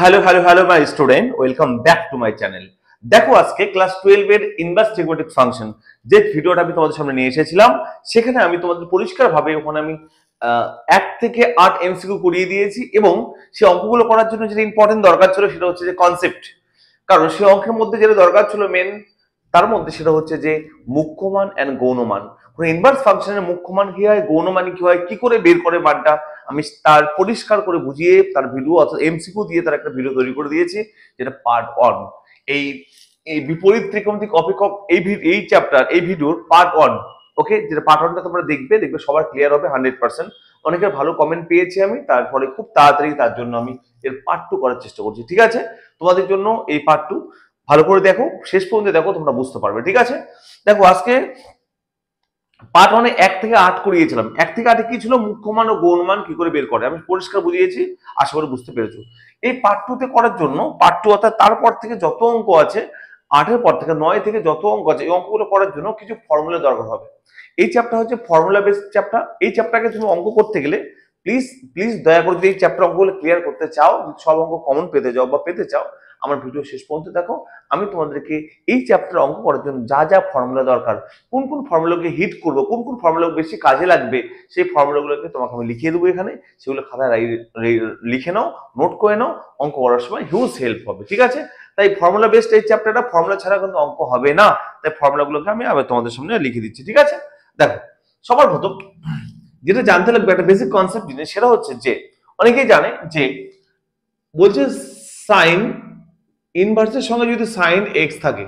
Hello hello hello my student, welcome back to my channel. দেখো, আজকে class 12 এর inverse trigonometric function যে ভিডিওটা আমি তোমাদের সামনে নিয়ে এসেছিলাম, সেখানে আমি তোমাদের পরিষ্কারভাবে ওখানে আমি 1 থেকে 8 এমসিকিউ করিয়ে দিয়েছি এবং সেই অঙ্কগুলো করার জন্য যেটা ইম্পর্টেন্ট দরকার ছিল সেটা হচ্ছে যে কনসেপ্ট। কারণ সেই অঙ্কের মধ্যে যেটা দরকার ছিল মেন, তার মধ্যে সেটা হচ্ছে যে মুখ্যমান এন্ড গৌণমান। ইনভার্স ফাংশনের মুখ্যমান কি হয়, গৌণমান কি হয়, কি করে বের করে মানটা, আমি তার পরিষ্কার করে বুঝিয়ে তার ভিডিও অর্থাৎ এমসিকিউ দিয়ে তার একটা ভিডিও তৈরি করে দিয়েছি, যেটা পার্ট 1। এই এই বিপরীত ত্রিকোণমিতিক অপেক্ষক এই চ্যাপ্টার, এই ভিডিওর পার্ট 1। ওকে, যেটা পার্ট 1টা তোমরা দেখবে সবার ক্লিয়ার হবে 100%। অনেকের ভালো কমেন্ট পেয়েছি আমি, তারপরে খুব তাড়াতাড়ি তার জন্য আমি এর পার্ট 2 করার চেষ্টা করছি। ঠিক আছে, তোমাদের জন্য এই পার্ট 2 ভালো করে দেখো, শেষ পর্যন্ত দেখো, তোমরা বুঝতে পারবে। ঠিক আছে, দেখো আজকে পার্ট 1 1 থেকে 8 করিয়েছিলাম। 1 থেকে 8 কি ছিল, মুখ্যমান ও গৌণমান কি করে বের করে, আমি পরিষ্কার বুঝিয়েছি, আশা করি বুঝতে পেরেছো। এই পার্ট 2 তে করার জন্য, পার্ট 2 অর্থাৎ তারপর থেকে যত অঙ্ক আছে, 8 এর পর থেকে 9 থেকে যত অঙ্ক আছে, এই অঙ্কগুলো করার জন্য কিছু ফর্মুলা দরকার হবে। এই চ্যাপ্টার হচ্ছে ফর্মুলা বেসড চ্যাপ্টার। এই চ্যাপ্টারকে তুমি অঙ্ক করতে গেলে প্লিজ প্লিজ দয়া করে যদি এই চ্যাপ্টার অঙ্কগুলো ক্লিয়ার করতে চাও, সব অঙ্ক কমন পেতে যাও বা পেতে চাও, আমার ভিডিও শেষ পর্যন্ত দেখো। আমি তোমাদেরকে এই চ্যাপ্টার অঙ্ক করার জন্য যা যা ফর্মুলা দরকার, কোন কোন ফর্মুলাকে হিট করবো, কোন কোন ফর্মুলা বেশি কাজে লাগবে, সেই ফর্মুলাগুলোকে তোমাকে আমি লিখিয়ে দেবো এখানে। সেগুলো খাতায় লিখে নাও, নোট করে নাও, অঙ্ক করার সময় হিউজ হেল্প হবে। ঠিক আছে, তাই ফর্মুলা বেসড এই চ্যাপ্টারটা, ফর্মুলা ছাড়া কিন্তু অঙ্ক হবে না। তাই ফর্মুলাগুলোকে আমি আবার তোমাদের সামনে লিখে দিচ্ছি। ঠিক আছে, দেখো সবার প্রথম যেটা জানতে লাগবে একটা বেসিক কনসেপ্ট জিনিস, সেটা হচ্ছে যে অনেকেই জানে যে বলছে সাইন ইনভার্সের সঙ্গে যদি সাইন এক্স থাকে,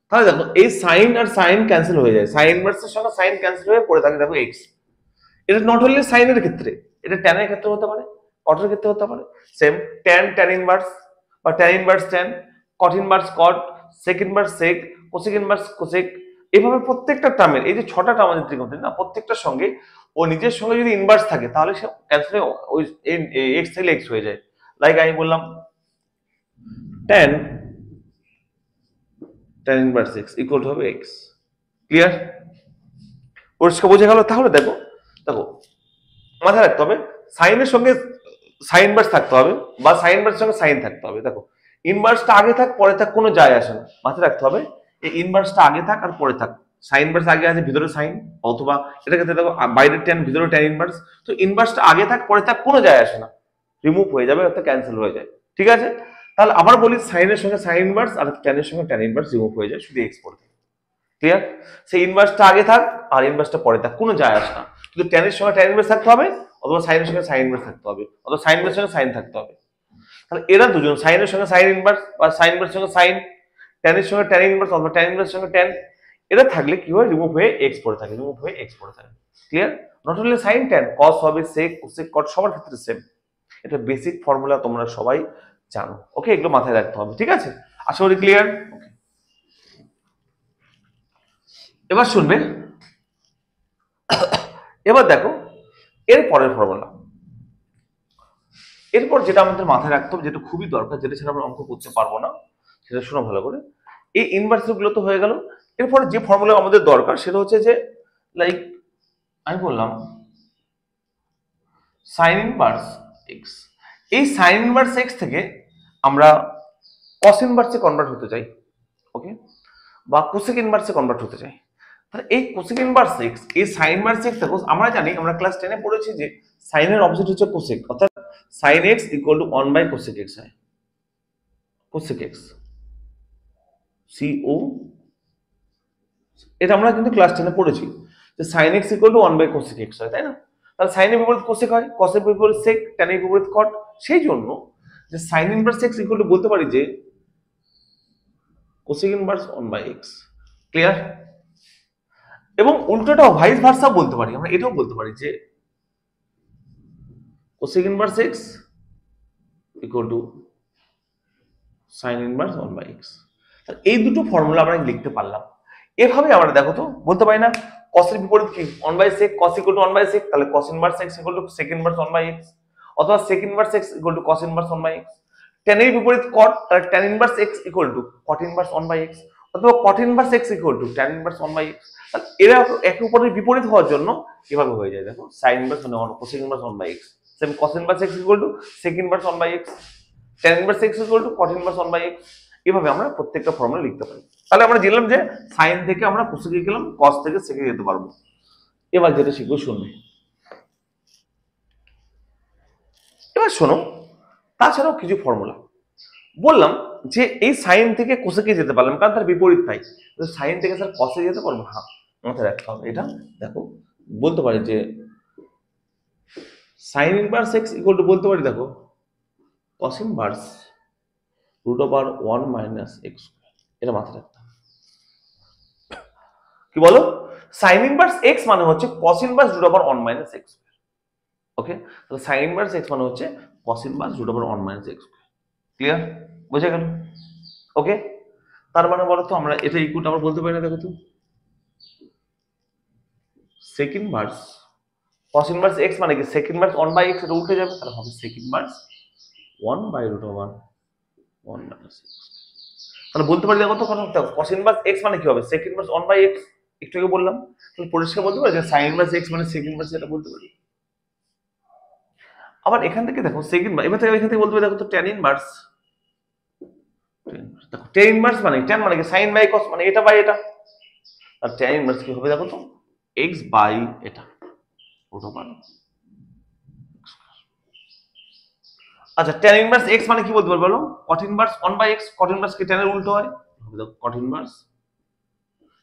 তাহলে দেখো এই সাইন আর সাইন ক্যান্সেল হয়ে যায়, সাইন ইনভার্সের সঙ্গে সাইন ক্যান্সেল হয়ে পড়ে থাকে দেখো এক্স। এটা নট অনলি সাইনের ক্ষেত্রে, এটা ট্যানের ক্ষেত্রে হতে পারে, কটের ক্ষেত্রে হতে পারে। সেম ট্যান ইনভার্স বা tan inverse tan, cot inverse cot, sec inverse sec, cosec inverse cosec. এভাবে প্রত্যেকটা টার্মের, এই যে 6টা টার্ম আছে ত্রিকোণমিতিক না, প্রত্যেকটার সঙ্গে ও নিজের সঙ্গে যদি ইনভার্স থাকে, তাহলে সে ক্যান্সেল হয়ে ওই এক্স থেকে এক্স হয়ে যায়। লাইক আমি বললাম tan tan inverse x equal to হবে x। ক্লিয়ার, পরিষ্কার বোঝা গেল? তাহলে দেখো দেখো মাথায় রাখতে হবে সাইনের সঙ্গে সাইন ইনভার্স থাকতে হবে, বা সাইন ইনভার্সের সঙ্গে সাইন থাকতে হবে। দেখো ইনভার্সটা আগে থাক পরে থাক কোনো যায় আসে না, মাথায় রাখতে হবে এই ইনভার্সটা আগে থাক আর পরে থাক। সাইন ইনভার্স আগে আছে, ভিতরে সাইন, অথবা এটা ক্ষেত্রে দেখো বাইরে ট্যান ভিতরে ট্যান ইনভার্স। তো ইনভার্সটা আগে থাক পরে থাক কোনো যায় আসে না, রিমুভ হয়ে যাবে অর্থাৎ ক্যান্সেল হয়ে যায়। ঠিক আছে, তাহলে আবার বলি সাইনের সঙ্গে সাইন ইনভার্স আর ট্যানের সঙ্গে ট্যান ইনভার্স রিমুভ হয়ে যায়, শুধু এক্স পড়ে থাকে। ক্লিয়ার, সেই ইনভার্সটা আগে থাক আর ইনভার্সটা পরে থাক কোনো যায় আসে না, শুধু ট্যানের সঙ্গে ট্যান ইনভার্স থাকতে হবে, অথবা সাইনের সঙ্গে সাইন ইনভার্স থাকতে হবে, অথবা সাইন ইনভার্সের সঙ্গে সাইন থাকতে হবে। তাহলে এরা দুজন, সাইনের সঙ্গে সাইন ইনভার্স বা সাইন ইনভার্সের সঙ্গে সাইন, ট্যানের সঙ্গে ট্যান ইনভার্স অথবা ট্যান ইনভার্সের সঙ্গে ট্যান, এরা থাকলে কি হয়, রিমুভ হয়ে এক্স পড়ে থাকে, রিমুভ হয়ে এক্স পড়ে থাকে। Clear, not only sine tan, cos হবে, সেক কোসেক কট, সবার ক্ষেত্রে সেম। এটা বেসিক ফর্মুলা, তোমরা সবাই জানো। ওকে, এগুলো মাথায় রাখতে হবে। ঠিক আছে, আশা করি ক্লিয়ার। এবার শুনবে, এবার দেখো এর পরের ফর্মুলা। এরপর যেটা আমাদের মাথায় রাখতে হবে, যেটা খুবই দরকার, যেটা ছাড়া আমরা অঙ্ক করতে পারবো না, সেটা শোনো ভালো করে। এই ইনভার্স গুলো তো হয়ে গেল, এরপরে যে ফর্মুলা আমাদের দরকার সেটা হচ্ছে যে লাইক আমি বললাম সাইন ইনভার্স এক্স। এই সাইন ইনভার্স এক্স থেকে আমরা কস ইনভার্সে কনভার্ট হতে চাই, ওকে, বা কোসেক ইনভার্সে কনভার্ট হতে চাই। তাহলে এই কোসেক ইনভার্স এক্স, এই সাইন ইনভার্স এক্স দেখো, আমরা জানি, আমরা ক্লাস 10 এ পড়েছি যে সাইনের অপোজিট হচ্ছে কোসেক, অর্থাৎ sin x equal to 1 by cosec x হয়, কোসেক x CO, এটা আমরা কিন্তু ক্লাস 10 এ পড়েছি যে sin x equal to 1 by cosec x হয়, তাই না? তাহলে sin এর বিপরীত কোসেক হয়, cos এর বিপরীত sec, tan এর বিপরীত cot। সেই জন্য যে sin inverse x equal to বলতে পারি যে cosec inverse 1 by x। Clear, এবং উল্টোটাও ভাইস ভার্সা বলতে পারি, আমরা এটাও বলতে পারি যে cosec inverse x equal to sine inverse 1 by x। এই দুটো ফর্মুলা আমরা লিখতে পারলাম। এভাবে আমরা দেখো তো বলতে পারি না cos এর বিপরীত কি 1 by sec, cos equal to 1 by sec, তাহলে cos inverse x equal to sec inverse 1 by x, অথবা sec inverse x equal to cos inverse 1 by x। tan এর বিপরীত cot, তাহলে tan inverse x equal to cot inverse 1 by x, অথবা cot inverse x equal to tan inverse 1 by x। তাহলে এরা একে অপরের বিপরীত হওয়ার জন্য এভাবে হয়ে যায়, দেখো sin ইনভার্স মানে cos inverse 1 by x, same cos inverse x equal to sec inverse 1 by x। tan inverse x equal to cot inverse 1/x। এভাবে আমরা প্রত্যেকটা ফর্মুলা লিখতে পারি। তাহলে আমরা জানলাম যে sin থেকে আমরা cosec এ গেলাম, cos থেকে sec এ যেতে পারবো। এবার যেটা শিখবো শুনবে। এবার শোনো, তাছাড়াও কিছু ফর্মুলা বললাম যে এই সাইন থেকে কোসেকে যেতে পারলাম, কারণ তার বিপরীত তাই। সাইন থেকে স্যার কসে যেতে পারবো, হ্যাঁ মাথায় রাখতে হবে এটা। দেখো বলতে পারি যে sign inverse x equal to বলতে পারি দেখো কস ইনভার্স √1 - x²। এটা মাথায় রাখতে হবে। কি বলো? সাইন ইনভার্স এক্স মানে হচ্ছে কস ইনভার্স √1 - x²। ওকে, তাহলে সাইন ইনভার্স এক্স মানে হচ্ছে কস ইনভার্স √1 - x²। ক্লিয়ার? বুঝে গেল? ওকে, তার মানে বলো তো আমরা এটা ইকুয়াল আমরা বলতে পারি না, দেখো তো sec inverse cos inverse x মানে কি sec ইনভার্স 1/x, এটা উল্টে যাবে, তাহলে হবে sec ইনভার্স 1/√1 - x। তাহলে বলতে পারি দেখো তো cos ইনভার্স x মানে কি হবে sec ইনভার্স 1/x, একটু আগে বললাম। তাহলে পরিষ্কার বলতে পারি যে sin ইনভার্স x মানে sec ইনভার্স, এটা বলতে পারি। আবার এখান থেকে দেখো sec ইনভার্স, এখান থেকে বলতে পারি দেখো তো tan ইনভার্স। দেখো tan ইনভার্স মানে tan মানে কি sin বাই cos, মানে এটা বাই এটা। আর tan ইনভার্স কি হবে দেখো তো x বাই এটা √1। আচ্ছা tan ইনভার্স x মানে কি বলতে পারবো বলো? cot inverse 1/x। cot inverse কি tan এর উল্টো হয়? দেখো cot ইনভার্স,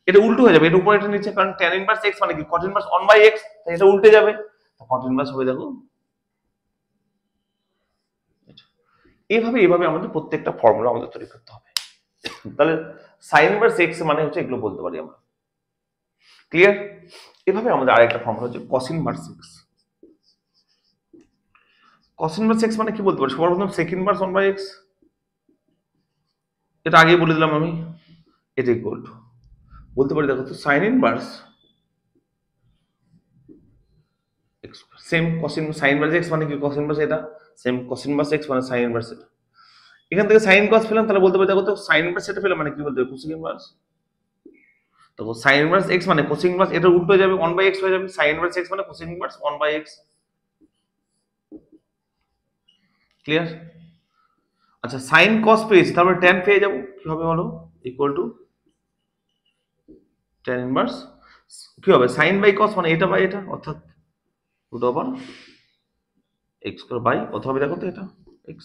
এটা উল্টো হয়ে যাবে, এটা উপরে এটা নিচে, কারণ tan ইনভার্স x মানে কি cot ইনভার্স 1/x, তাই এটা উল্টে যাবে। cot ইনভার্স হবে দেখো এইভাবে আমাদের প্রত্যেকটা ফর্মুলা আমাদের তৈরি করতে হবে। তাহলে sin ইনভার্স x মানে হচ্ছে এগুলো বলতে পারি আমরা। ক্লিয়ার? এভাবে আমাদের আরেকটা ফর্মুলা হচ্ছে cos inverse x। cos inverse x মানে কি বলতে পারি? সর্বপ্রথম sec ইনভার্স 1/x, এটা আগেই বলে দিলাম আমি। এটা ইকুয়াল টু বলতে পারি দেখো তো sin inverse x, same cos sin inverse x মানে কি cos ইনভার্স এটা, সেম cos ইনভার্স x মানে sin ইনভার্স এটা। এখান থেকে sin cos পেলাম, তাহলে বলতে পারি দেখো তো sin ইনভার্স এটা পেলাম মানে কি বলতে হবে cosec ইনভার্স। দেখো sin ইনভার্স x মানে cosec ইনভার্স, এটা উল্টো হয়ে যাবে 1/x হয়ে যাবে। sin ইনভার্স x মানে cosec ইনভার্স 1/x। ক্লিয়ার? আচ্ছা sin cos পেয়েছি, তারপরে tan পেয়ে যাব, কি হবে বলো? ইকুয়াল টু tan ইনভার্স কি হবে sin বাই cos মানে এটা বাই এটা, অর্থাৎ √x² বাই অথবা দেখো তো এটা x।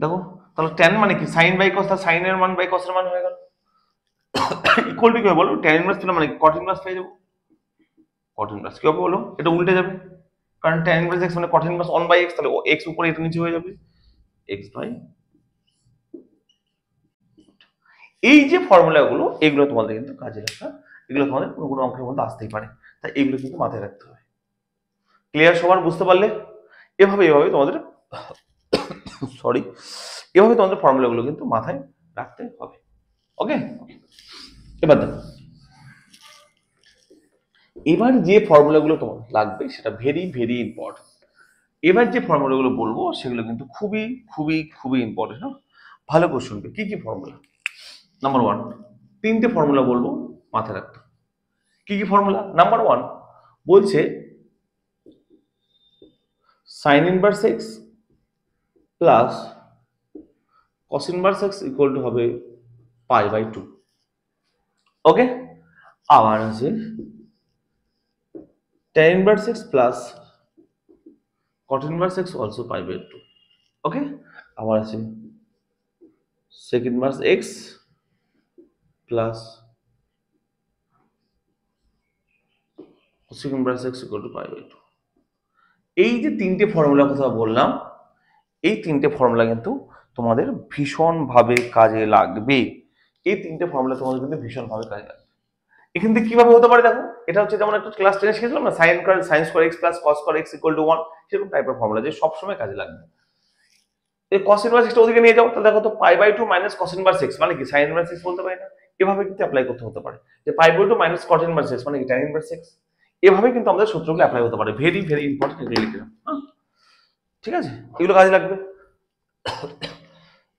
দেখো তাহলে tan মানে কি sin বাই cos, তার sin এর মান বাই cos এর মান হয়ে গেল। ইকুয়াল টু কি হবে বলো? tan ইনভার্স পেলাম মানে cot ইনভার্স পেয়ে যাবো। cot ইনভার্স কি হবে বলো? এটা উল্টে যাবে, কারণ tan ইনভার্স x মানে cot ইনভার্স 1/x, তাহলে x উপরে এটা নিচে হয়ে যাবে x বাই। এই যে ফর্মুলাগুলো এগুলো তোমাদের কিন্তু কাজে লাগবে, এগুলো তোমাদের কোনো কোনো অঙ্কের মধ্যে আসতেই পারে, তাই এগুলো কিন্তু মাথায় রাখতে হবে। ক্লিয়ার? সবার বুঝতে পারলে? এভাবে তোমাদের সরি এভাবে তোমাদের ফর্মুলাগুলো কিন্তু মাথায় রাখতে হবে। ওকে, এবার দেখো এবার যে ফর্মুলাগুলো তোমার লাগবে সেটা ভেরি ভেরি ইম্পর্টেন্ট। এবার যে ফর্মুলাগুলো বলবো সেগুলো কিন্তু খুবই খুবই খুবই ইম্পর্টেন্ট। ভালো করে শুনবে। কি কি ফর্মুলা? নাম্বার 1, তিনটে ফর্মুলা বলবো, মাথায় রাখতে। কি কি ফর্মুলা? নাম্বার 1 বলছে sin inverse x plus cos inverse x equal to হবে π/2। ওকে, আবার আছে tan inverse x plus cot inverse x also π/2। Okay, আবার আছে sec inverse x plus cosec inverse x equal to π/2। এই যে তিনটে ফর্মুলার কথা বললাম, এই তিনটে ফর্মুলা কিন্তু তোমাদের ভীষণভাবে কাজে লাগবে। এই তিনটে ফর্মুলা তোমাদের কিন্তু ভীষণভাবে কাজে লাগবে। এখান থেকে কিভাবে হতে পারে দেখো, এটা হচ্ছে যেমন একটা ক্লাস 10 শিখেছিলাম না sin square x plus cos square x equal to 1, সেরকম টাইপের ফর্মুলা যে সব সময় কাজে লাগবে। এই cos ইনভার্স x টা ওদিকে নিয়ে যাও, তাহলে দেখো তো π/2 মাইনাস cos ইনভার্স x মানে কি sin ইনভার্স x বলতে পারি না, এভাবে কিন্তু অ্যাপ্লাই করতে হতে পারে যে π/2 মাইনাস cot ইনভার্স x মানে কি tan ইনভার্স x। এভাবে কিন্তু আমাদের সূত্রগুলো অ্যাপ্লাই হতে পারে। ভেরি ভেরি ইম্পর্টেন্ট, এগুলো লিখে নাও। ঠিক আছে, এগুলো কাজে লাগবে।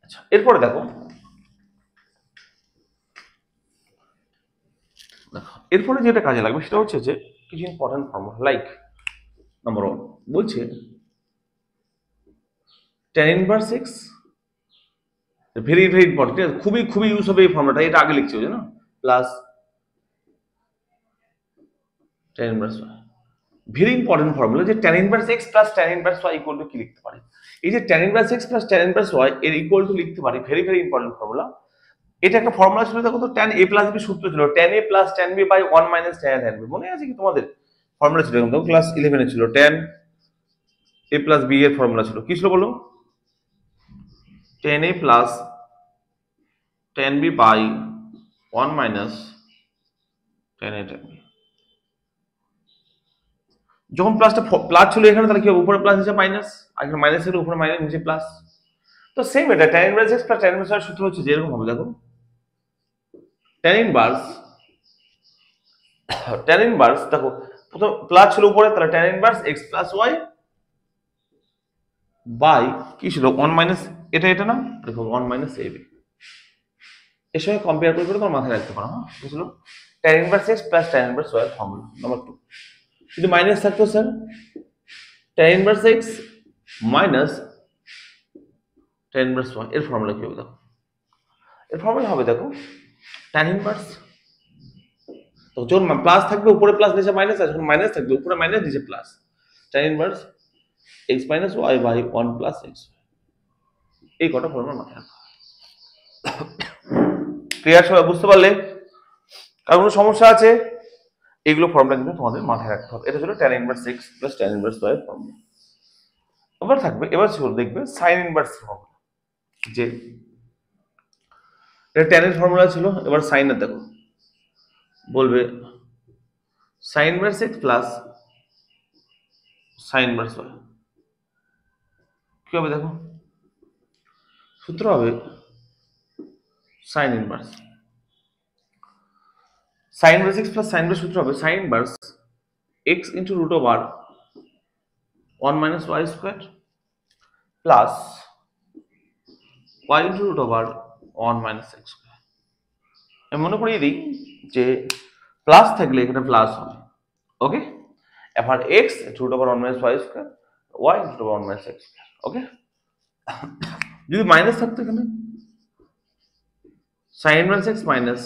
আচ্ছা এরপরে দেখো এরপরে যেটা কাজে লাগবে সেটা হচ্ছে যে কিছু ইম্পর্টেন্ট ফর্মুলা, লাইক নাম্বার 1 বলছে tan inverse x, very very important, খুবই খুবই ইউজ হবে এই ফর্মুলাটা, এটা আগে লিখছি বুঝছো না, plus tan inverse y, very important formula যে tan inverse x plus tan inverse y equal to কি লিখতে পারি, এই যে tan inverse x plus tan inverse y এর ইকুয়াল টু লিখতে পারি, ভেরি ভেরি ইম্পর্টেন্ট ফর্মুলা। এটা একটা ফর্মুলা ছিল দেখো তো, tan a প্লাস b সূত্র ছিল tan a plus tan b by 1 minus tan a tan b, মনে আছে কি তোমাদের? ফর্মুলা ছিল এরকম, ক্লাস 11 এ ছিল, tan a প্লাস b এর ফর্মুলা ছিল কি ছিল বলো, tan a plus tan b by 1 minus tan a tan b। যখন প্লাসটা প্লাস ছিল এখানে, তাহলে কি হবে, উপরে প্লাস নিচে মাইনাস, আর এখানে মাইনাস ছিল উপরে মাইনাস নিচে প্লাস। তো সেম এটা tan inverse x plus tan inverse y সূত্র হচ্ছে যে এরকম হবে দেখো, tan ইনভার্স দেখো প্রথম প্লাস ছিল উপরে, তাহলে tan inverse x plus y by কি ছিল 1 মাইনাস, এটা এটা না দেখো 1 মাইনাস ab, এর সঙ্গে কম্পেয়ার করে করে তোমার মাথায় রাখতে পারো, হ্যাঁ বুঝলো, tan inverse x plus tan inverse y এর ফর্মুলা নাম্বার 2। যদি মাইনাস থাকতো sir, tan inverse x minus tan inverse y এর ফর্মুলা কি হবে দেখো, এর ফর্মুলা হবে দেখো tan ইনভার্স, তো যখন প্লাস থাকবে উপরে প্লাস নিচে মাইনাস, আর যখন মাইনাস থাকবে উপরে মাইনাস নিচে plus, tan inverse x minus y by 1 plus x, এই কটা ফর্মুলা মাথায় রাখো। ক্লিয়ার সবাই বুঝতে পারলে? কার কোনো সমস্যা আছে? এগুলো ফর্মুলা কিন্তু তোমাদের মাথায় রাখতে হবে। এটা ছিল tan inverse x plus tan inverse y এর ফর্মুলা। এবার থাকবে, এবার ছিল দেখবে sin ইনভার্স ফর্মুলা, যে এটা tan এর ফর্মুলা ছিল, এবার sin এর দেখো, বলবে sin inverse x plus sin inverse y কি হবে দেখো, সূত্র হবে sin inverse, sin inverse x plus sin inverse সূত্র হবে sin inverse x into root over 1 minus y square plus y into root over 1 minus x square. আমি মনে করিয়ে দিই যে প্লাস থাকলে এখানে প্লাস হবে, ওকে, এবার x root over 1 minus y square, y root over 1 minus x square, okay. যদি মাইনাস থাকতো এখানে sin inverse x minus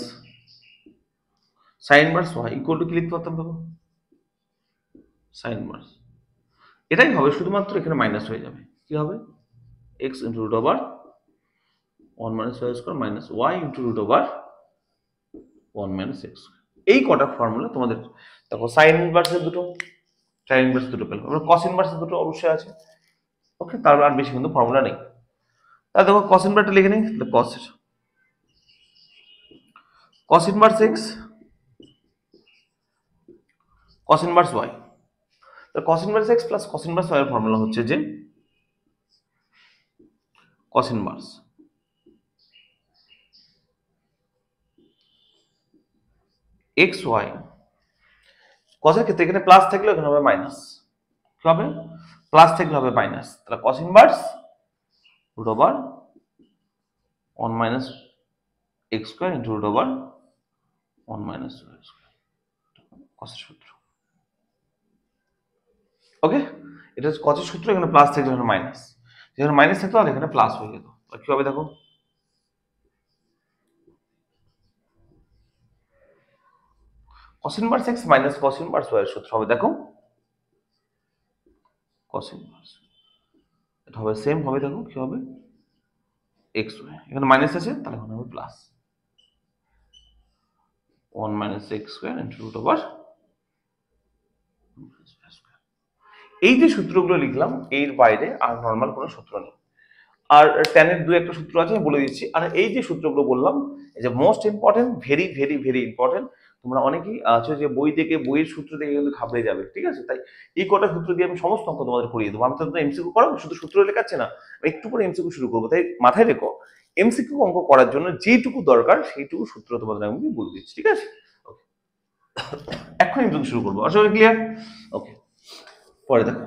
sin inverse y equal to কি লিখতে পারতাম দেখো, sin ইনভার্স, এটাই হবে, শুধুমাত্র এখানে মাইনাস হয়ে যাবে, কি হবে x into root over 1 minus y square minus y into root over 1 minus x square. এই কটা ফর্মুলা তোমাদের দেখো, sin ইনভার্সের দুটো, tan ইনভার্স দুটো পেলাম, এবার cos ইনভার্সের দুটো অবশ্যই আছে, ওকে, তার আর বেশি কিন্তু ফর্মুলা নেই। তাহলে দেখো cos ইনভার্সটা লিখে নিই, cos inverse x cos inverse y, তাহলে cos inverse x plus cos inverse y এর ফর্মুলা হচ্ছে যে cos inverse x y, cos এর ক্ষেত্রে এখানে প্লাস থাকলে এখানে হবে মাইনাস, কি হবে, প্লাস থাকলে হবে মাইনাস, তাহলে cos inverse root over 1 minus x square into root over 1 minus y square, cos এর সূত্র, ওকে। এটা হচ্ছে cos এর সূত্র, এখানে প্লাস থাকলে এখানে মাইনাস, যেখানে মাইনাস থাকতো আর এখানে প্লাস হয়ে যেত, কি হবে দেখো, cos inverse x minus cos inverse y এর সূত্র হবে দেখো cos ইনভার্স, এটা হবে সেম হবে দেখো, কি হবে x y, এখানে মাইনাস আছে তাহলে এখানে হবে plus 1 minus x square into root over, এই যে সূত্রগুলো লিখলাম এর বাইরে আর নরমাল কোনো সূত্র নেই, আর tan এর দুই একটা সূত্র আছে বলে দিচ্ছি, আর এই যে সূত্রগুলো বললাম এই যে most important, very very very important, তোমরা অনেকেই আছো যে বই থেকে, বইয়ের সূত্র থেকে কিন্তু ঘাবড়ে যাবে, ঠিক আছে, তাই এই কটা সূত্র দিয়ে আমি সমস্ত অঙ্ক তোমাদের করিয়ে দেবো। আমি তো এমসিকিউ করাবো, শুধু সূত্র লেখাচ্ছে না, একটু পরে এমসিকিউ শুরু করবো, তাই মাথায় রেখো এমসিকিউ অঙ্ক করার জন্য যেটুকু দরকার সেইটুকু সূত্র তোমাদের আমি বলে দিচ্ছি, ঠিক আছে, ওকে। এখন এমসিকিউ শুরু করবো, আসলে ক্লিয়ার, ওকে। পরে দেখো,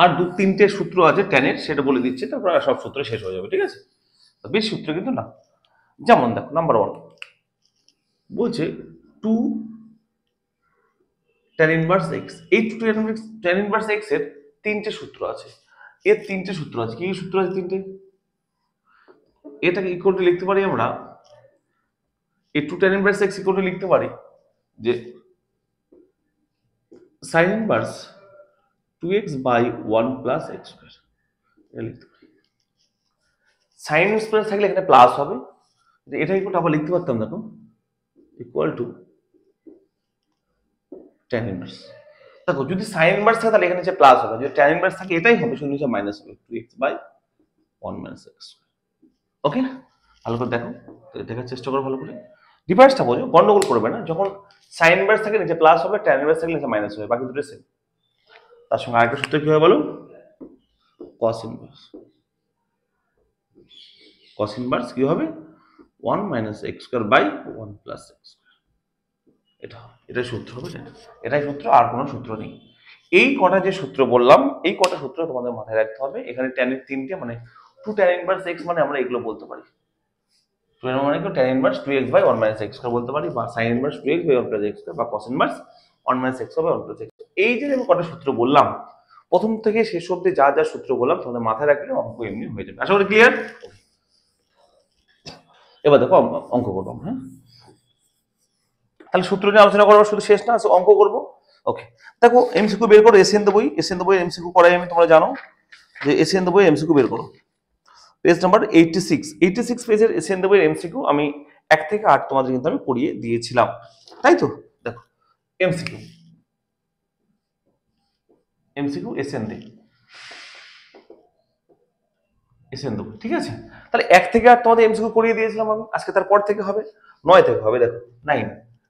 আর দু তিনটে সূত্র আছে ট্যানের, সেটা বলে দিচ্ছে, তারপর সব সূত্র শেষ হয়ে যাবে, ঠিক আছে, বেশ সূত্র কিন্তু না। যেমন দেখো নাম্বার 1 বলছে 2 tan ইনভার্স x, এই tan ইনভার্স x এর তিনটে সূত্র আছে, এর তিনটে সূত্র আছে। কি সূত্র আছে তিনটে? এটাকে ইকুয়াল টু লিখতে পারি আমরা, এই two tan inverse x equal to লিখতে পারি যে sin inverse 2x by 1 plus x square, এটা লিখতে পারি। sin ইনভার্স থাকলে এখানে প্লাস হবে, এটা ইকুয়াল টু আবার লিখতে পারতাম, দেখো ইকুয়াল টু tan ইনভার্স। দেখো যদি sin ইনভার্স থাকে তাহলে এখানে যে প্লাস হবে, যদি tan ইনভার্স থাকে এটাই হবে, শুধু নিচে মাইনাস হবে, 2x by 1 minus x square. Okay, ভালো করে দেখো, দেখার চেষ্টা করো ভালো করে, ডিফারেন্সটা বোঝো, গন্ডগোল করবে না। যখন sin ইনভার্স থাকে নিচে প্লাস হবে, tan ইনভার্স থাকে নিচে মাইনাস হবে, বাকি দুটো সেম। তার সঙ্গে আরেকটা সূত্র কি হয় বলো, cos ইনভার্স। cos ইনভার্স কি হবে, 1 minus x square by 1 plus x square. এটাই সূত্র হবে, এটাই সূত্র, আর কোনো সূত্র নেই। এই কটা যে সূত্র বললাম, এই কটা সূত্র তোমাদের মাথায় রাখতে হবে। এখানে tan এর তিনটে, মানে 2 tan ইনভার্স x মানে আমরা এগুলো বলতে পারি, 2 মানে কি, tan inverse 2x by 1 minus x square বলতে পারি, বা sin inverse 2x by 1 plus x square, বা cos inverse 1 minus x by 1 plus x। এই যে আমি কটা সূত্র বললাম, প্রথম থেকে শেষ অবধি যা যা সূত্র বললাম তোমাদের মাথায় রাখলে অঙ্ক এমনি হয়ে যাবে। আশা করি ক্লিয়ার। এবার দেখো অঙ্ক করবো, হ্যাঁ তাহলে সূত্র নিয়ে আলোচনা করবো, শুধু শেষ না, অঙ্ক করবো। ওকে, দেখো এমসিকিউ বের করো, এসএন দেবই, এমসিকিউ করাই আমি, তোমরা জানো যে এসএন দেবই এমসিকিউ বের করো। পেজ নাম্বার 86 পেজের এসএন দেবই এমসিকিউ আমি 1 থেকে 8 তোমাদের কিন্তু আমি পড়িয়ে দিয়েছিলাম, তাই তো। দেখো এমসিকিউ এসএন দেবো, ঠিক আছে। তাহলে 1 থেকে 8 তোমাদের এমসিকিউ করিয়ে দিয়েছিলাম আমি, আজকে তারপর থেকে হবে 9 থেকে হবে। দেখো 9,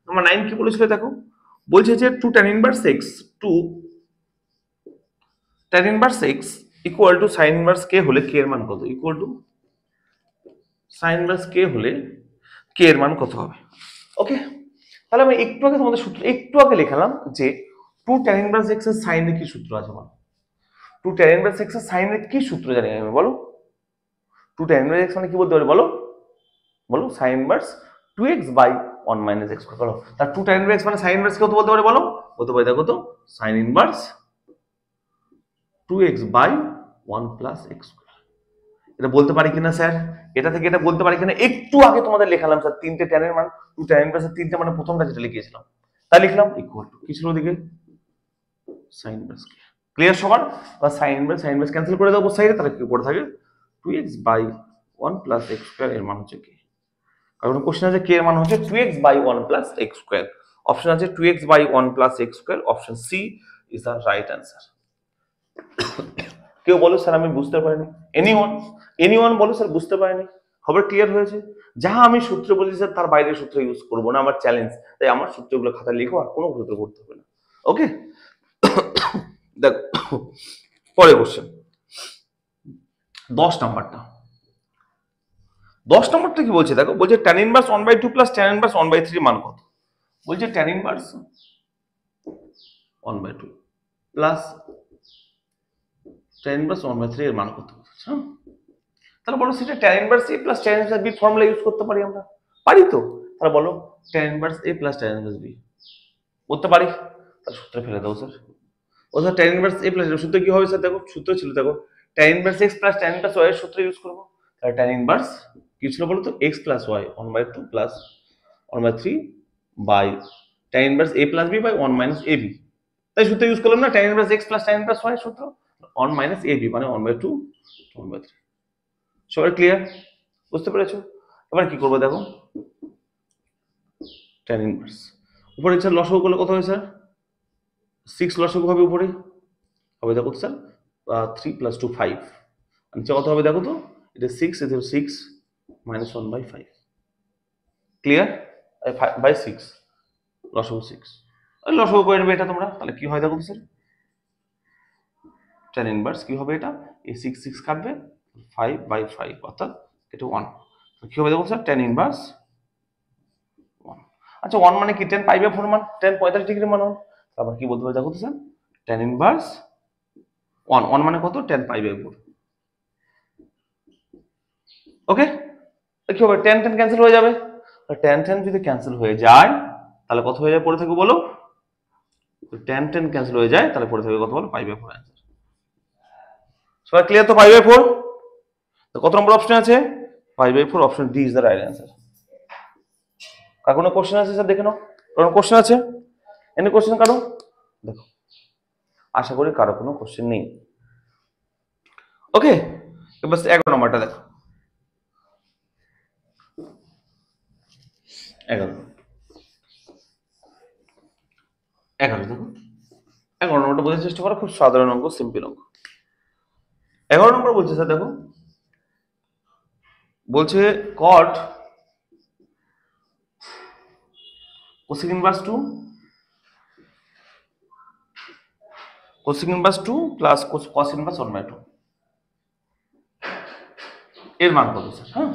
আমার 9 কি বলেছিল দেখো, বলছে যে 2 tan inverse x, 2 tan inverse x equal two sin inverse k হলে k এর মান কত, equal to sin inverse k হলে k এর মান কত হবে। ওকে, তাহলে আমি একটু আগে তোমাদের সূত্র একটু আগে লিখলাম যে 2 tan ইনভার্স x এর sin এর কি সূত্র আছে বলো, 2 tan ইনভার্স x এর sin এর কি সূত্র জানি আমি, বলো 2 tan ইনভার্স x মানে কি বলতে পারি, বলো বলো sin inverse 2x by 1 minus x square. বলো তার 2 tan ইনভার্স মানে sin ইনভার্স কত বলতে পারি, বলো বলতে পারি, দেখো তো sin inverse 2x by 1 plus x square. এটা বলতে পারি কিনা স্যার, এটা থেকে এটা বলতে পারি কিনা, একটু আগে তোমাদের লেখালাম স্যার তিনটে tan এর মান, 2 tan ইনভার্স এর তিনটে মানে প্রথমটা যেটা লিখিয়েছিলাম তাই লিখলাম, ইকুয়াল টু কি ছিল ওদিকে, sin ইনভার্স। ক্লিয়ার সবার? বা sin ইনভার্স ক্যান্সেল করে দাও সাইডে, তাহলে কি পড়ে থাকে 2x by 1 plus x square, এর মান হচ্ছে কি, কারণ কোশ্চেন আছে k এর মান হচ্ছে 2x by 1 plus x square, option আছে 2x by 1 plus x square, option C is the right answer. কেউ বলো স্যার আমি বুঝতে পারিনি, এনিওয়ান বলো স্যার বুঝতে পারিনি, খবর ক্লিয়ার হয়েছে? যাহা আমি সূত্র বলেছি স্যার তার বাইরে সূত্র ইউজ করবো না, আমার চ্যালেঞ্জ, তাই আমার সূত্রগুলো খাতা লিখো, আর কোনো সূত্র করতে হবে না। ওকে, দেখো পরে কোশ্চেন 10 নাম্বারটা কি বলছে দেখো, বলছে tan inverse 1/2 plus tan inverse 1/3 মান কত। বলছে tan inverse 1/2 plus tan inverse 1/3 এর মান কত, তাহলে বলো সেটা tan inverse a plus tan inverse b formula use করতে পারি আমরা, পারি তো? তাহলে বলো tan inverse a plus tan inverse b করতে পারি, তাহলে সূত্র ফেলে দাও স্যার। ও sir tan inverse a plus সূত্র কি হবে স্যার, দেখো সূত্র ছিল দেখো tan inverse x plus tan inverse y এর সূত্র ইউজ করব, তাহলে tan ইনভার্স কি ছিল বলো তো, x plus y 1/2 plus 1/3 by tan inverse a plus b by 1 minus ab, তাই সূত্র ইউজ করলাম না, tan inverse x plus tan inverse y এর সূত্র 1 মাইনাস ab মানে 1/2 1/3। সবাই ক্লিয়ার, বুঝতে পেরেছো? এবার কি করবো দেখো, tan ইনভার্স উপরে স্যার লসাগু করলে কত হয় স্যার, 6 লসাগু হবে উপরে, হবে দেখো স্যার 3 প্লাস 2 5, নিচে কত হবে দেখো তো, এটা 6, এটা 6 মাইনাস 1/5, ক্লিয়ার, বাই 6 লসাগু 6, লসাগু করে নেবে এটা তোমরা, তাহলে কি হয় দেখো স্যার, tan ইনভার্স কি হবে, এটা এই 6 6 কাটবে 5/5 অর্থাৎ এটা 1, কি হবে দেখো স্যার tan ইনভার্স 1। আচ্ছা 1 মানে কি, tan π/4 মান, tan 45 ডিগ্রি মান, তারপর কি বলতে পারি দেখো তো স্যার tan ইনভার্স 1 মানে কত, tan π/4। ওকে, কি হবে, tan ক্যান্সেল হয়ে যাবে, tan যদি ক্যান্সেল হয়ে যায় তাহলে কত হয়ে যায় পড়ে থাকবে বলো, tan tan ক্যান্সেল হয়ে যায়, তাহলে পড়ে থাকবে কত বলো 5/4 অ্যান্সার। সবাই ক্লিয়ার তো? 5/4 তো কত নম্বর অপশন আছে? 5/4 option D is the right answer. কার কোনো কোশ্চেন আছে স্যার? দেখে নাও, কোনো কোশ্চেন আছে? এনি কোশ্চেন কারো? দেখো, আশা করি কারো কোনো কোশ্চেন নেই। ওকে, এবার 11 নম্বরটা দেখো। 11 দেখো, 11 নম্বরটা বোঝার চেষ্টা করো, খুব সাধারণ অঙ্ক, সিম্পল অঙ্ক। 11 নম্বর বলছে স্যার, দেখো বলছে cot cosec inverse 2 cosec inverse 2 plus cos inverse 1/2 এর মান কত স্যার? হ্যাঁ,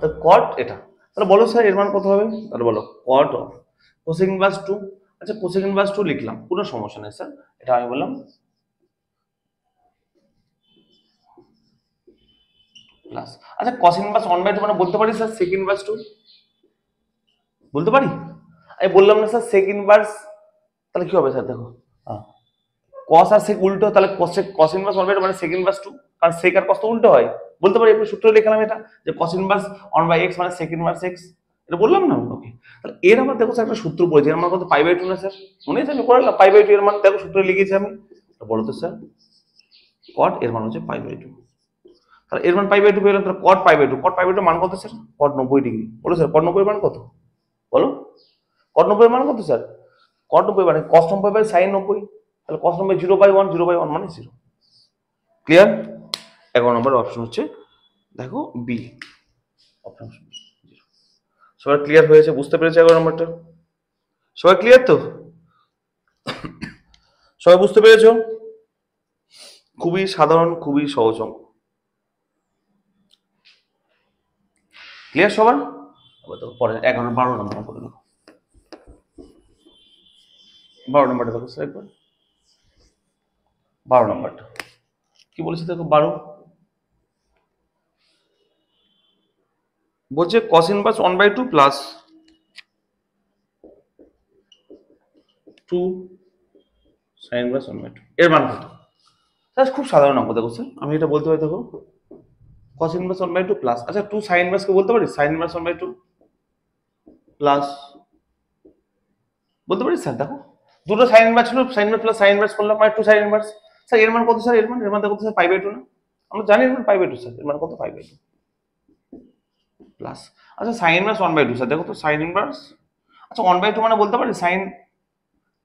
তো cot এটা, তাহলে বলো স্যার এর মান কত হবে? তাহলে বলো cot অফ cosec inverse 2। আচ্ছা cosec inverse 2 লিখলাম, কোনো সমস্যা নেই স্যার, এটা আমি বললাম প্লাস। আচ্ছা cos inverse 1/2 মানে বলতে পারি স্যার sec inverse 2 বলতে পারি? আমি বললাম না স্যার sec inverse, তাহলে কি হবে স্যার? দেখো cos আর sec উল্টো, তাহলে cos inverse 1/2 মানে sec inverse 2, কারণ sec আর cos তো উল্টো হয়। বলতে পারি, একটু সূত্র লিখলাম এটা, যে cos inverse 1/x মানে sec inverse x, এটা বললাম না? ওকে, তাহলে এর আমার দেখো স্যার একটা সূত্র পড়েছে, এর মান কত? π/2 না স্যার? মনে আছে আমি পড়ালাম π/2 এর মান, দেখো সূত্র লিখেছি আমি, বলো তো স্যার cot এর মান হচ্ছে π/2, তাহলে এর মান π/2 পেলাম, তাহলে cot π/2 মান কত স্যার? cot 90 degree. বলো স্যার cot 90 এর মান কত? বলো cot 90 এর মান কত স্যার? cot 90 মানে cos 90 sin 90, তাহলে cos 90 0/1, 0/1 মানে 0। ক্লিয়ার? 11 নম্বর অপশন হচ্ছে দেখো বি অপশন। সবাই ক্লিয়ার হয়েছে? বুঝতে পেরেছে 11 নম্বরটা? সবাই ক্লিয়ার তো? সবাই বুঝতে পেরেছো? খুবই সাধারণ, খুবই সহজ অঙ্ক। ক্লিয়ার সবার? পরে 12 নম্বর করে দেখো, 12 নম্বরটা দেখো স্যার একবার। 12 নম্বরটা কি বলেছে দেখো, 12 বলছে cos inverse 1/2 plus 2 sin inverse 1/2 এর মান কত? স্যার খুব সাধারণ অঙ্ক, দেখো স্যার আমি এটা বলতে পারি, দেখো cos inverse 1/2 প্লাস, আচ্ছা 2 sin inverse কে বলতে পারি sin inverse 1/2 প্লাস, বলতে পারি স্যার? দেখো দুটো sin inverse ছিল, sin inverse plus sin inverse করলাম মানে 2 sin inverse। স্যার এর মান কত স্যার? এর মান দেখো স্যার π/2 না? আমরা জানি এর মান π/2 স্যার, এর মান কত? π/2 প্লাস, আচ্ছা sin inverse 1/2 স্যার, দেখো তো sin inverse, আচ্ছা 1/2 মানে বলতে পারি sin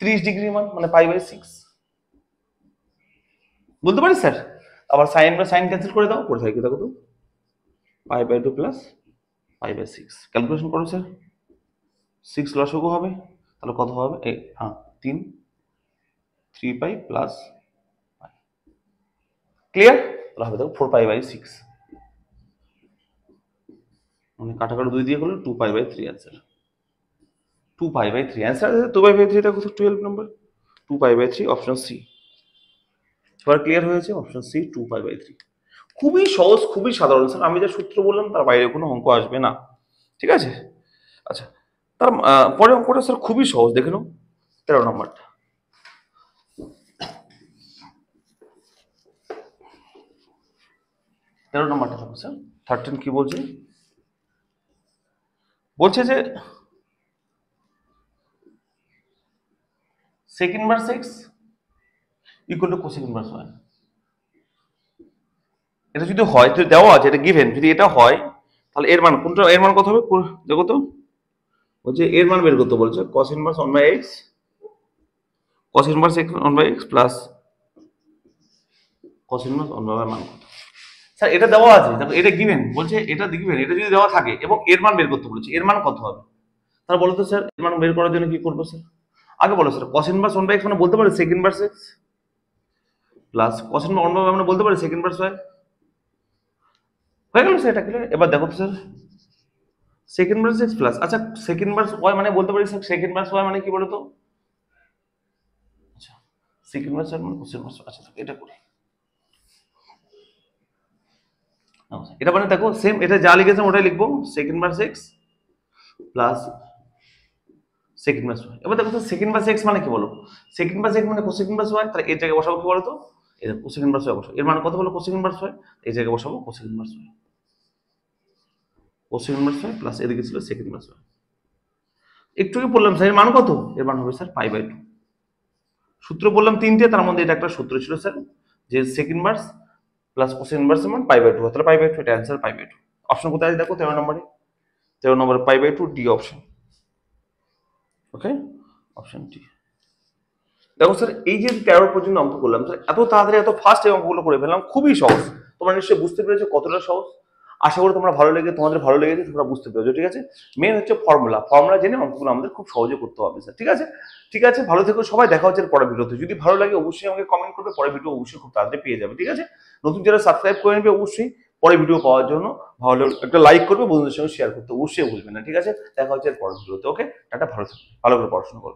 30 ডিগ্রি মান মানে π/6 বলতে পারি স্যার? আবার sin বা sin ক্যান্সেল করে দাও, পড়ে থাকে দেখো তো π/2 প্লাস π/6, ক্যালকুলেশন করো স্যার, 6 লসাগু হবে, তাহলে কত হবে? এই হ্যাঁ 3 পাই প্লাস ক্লিয়ার, তাহলে হবে দেখো 4π/6 মানে কাটাকাটি 2 দিয়ে করলে 2π/3 অ্যান্সার, 2π/3 অ্যান্সার 2π/3 দেখো তো 12 নম্বর 2π/3 অপশন সি। সবার ক্লিয়ার হয়েছে? অপশন সি 2π/3, খুবই সহজ, খুবই সাধারণ স্যার, আমি যা সূত্র বললাম তার বাইরে কোনো অঙ্ক আসবে না, ঠিক আছে? আচ্ছা তার পরে অঙ্কটা স্যার খুবই সহজ, দেখে নাও 13 নম্বরটা। 13 নম্বরটা দেখো স্যার, 13 কি বলছে? বলছে যে sec inverse x equal two cosec inverse y, এটা যদি হয়, যদি দেওয়া আছে এটা গিভেন, যদি এটা হয় তাহলে এর মান কোনটা? এর মান কত হবে দেখো তো, বলছে এর মান বের করতে বলছে cos inverse 1/x, cos inverse 1/x plus cos inverse 1/y মান কত? স্যার এটা দেওয়া আছে, দেখো এটা গিভেন, বলছে এটা গিভেন, এটা যদি দেওয়া থাকে এবং এর মান বের করতে বলেছে, এর মান কত হবে? তাহলে বলো তো স্যার এর মান বের করার জন্য কি করবো স্যার? আগে বলো স্যার cos inverse 1/x মানে বলতে পারি sec inverse x plus cos inverse 1/y মানে বলতে পারি sec inverse y, হয়ে গেল স্যার এটা ক্লিয়ার। এবার দেখো তো sir sec inverse x plus, আচ্ছা sec inverse y মানে বলতে পারি স্যার sec inverse y মানে কি বলো তো? আচ্ছা sec inverse y মানে cos inverse y, আচ্ছা এটা করি, এটা মানে দেখো সেম, এটা যা লিখেছিলাম ওটাই লিখবো, sec inverse x প্লাস সেকেন্ড বাস ওয়াই। এবার দেখো তো সেকেন্ড বাস এক্স মানে কি বলো, সেকেন্ড বাস এক্স মানে কোসেকেন্ড বাস ওয়াই, তাহলে এর জায়গায় বসাবো কি বলতো, এর কোসেকেন্ড বাস ওয়াই বসাবো। এর মানে কত হলো কোসেকেন্ড বাস ওয়াই, এই জায়গায় বসাবো কোসেকেন্ড বাস ওয়াই, কোসেকেন্ড বাস ওয়াই প্লাস এদিকে ছিল সেকেন্ড বাস ওয়াই। একটু কি বললাম স্যার এর মান কত, এর মান হবে স্যার পাই বাই 2। সূত্র বললাম তিনটে, তার মধ্যে এটা একটা সূত্র ছিল স্যার, যে সেকেন্ড বাস প্লাস কোসেকেন্ড বাসের মান পাই বাই 2, তাহলে পাই বাই 2, এটা অ্যান্সার পাই বাই 2। অপশন কোথায় আছে দেখো 13 নম্বরে, 13 নম্বরে pi by 2, D option. Okay, option D. দেখো স্যার এই যে 13 পর্যন্ত অঙ্ক করলাম স্যার, এত তাড়াতাড়ি এত ফাস্ট এই অঙ্কগুলো করে ফেললাম, খুবই সহজ। তোমরা নিশ্চয়ই বুঝতে পেরেছো কতটা সহজ। আশা করি তোমাদের ভালো লেগেছে, তোমরা বুঝতে পেরেছো। ঠিক আছে, মেন হচ্ছে ফর্মুলা জেনে অঙ্কগুলো আমাদের খুব সহজে করতে হবে স্যার। ঠিক আছে, ভালো থেকো সবাই, দেখা হচ্ছে পরের ভিডিওতে। যদি ভালো লাগে অবশ্যই আমাকে কমেন্ট করবে, পরের ভিডিও অবশ্যই খুব তাড়াতাড়ি পেয়ে যাবে। ঠিক আছে, নতুন যারা সাবস্ক্রাইব করে নেবে অবশ্যই, পরের ভিডিও পাওয়ার জন্য ভালো একটা লাইক করবে, বন্ধুদের সঙ্গে শেয়ার করতে অবশ্যই ভুলবে না। ঠিক আছে, দেখা হচ্ছে পরের ভিডিওতে। ওকে, টাটা, ভালো থাকবে, ভালো করে পড়াশোনা করো।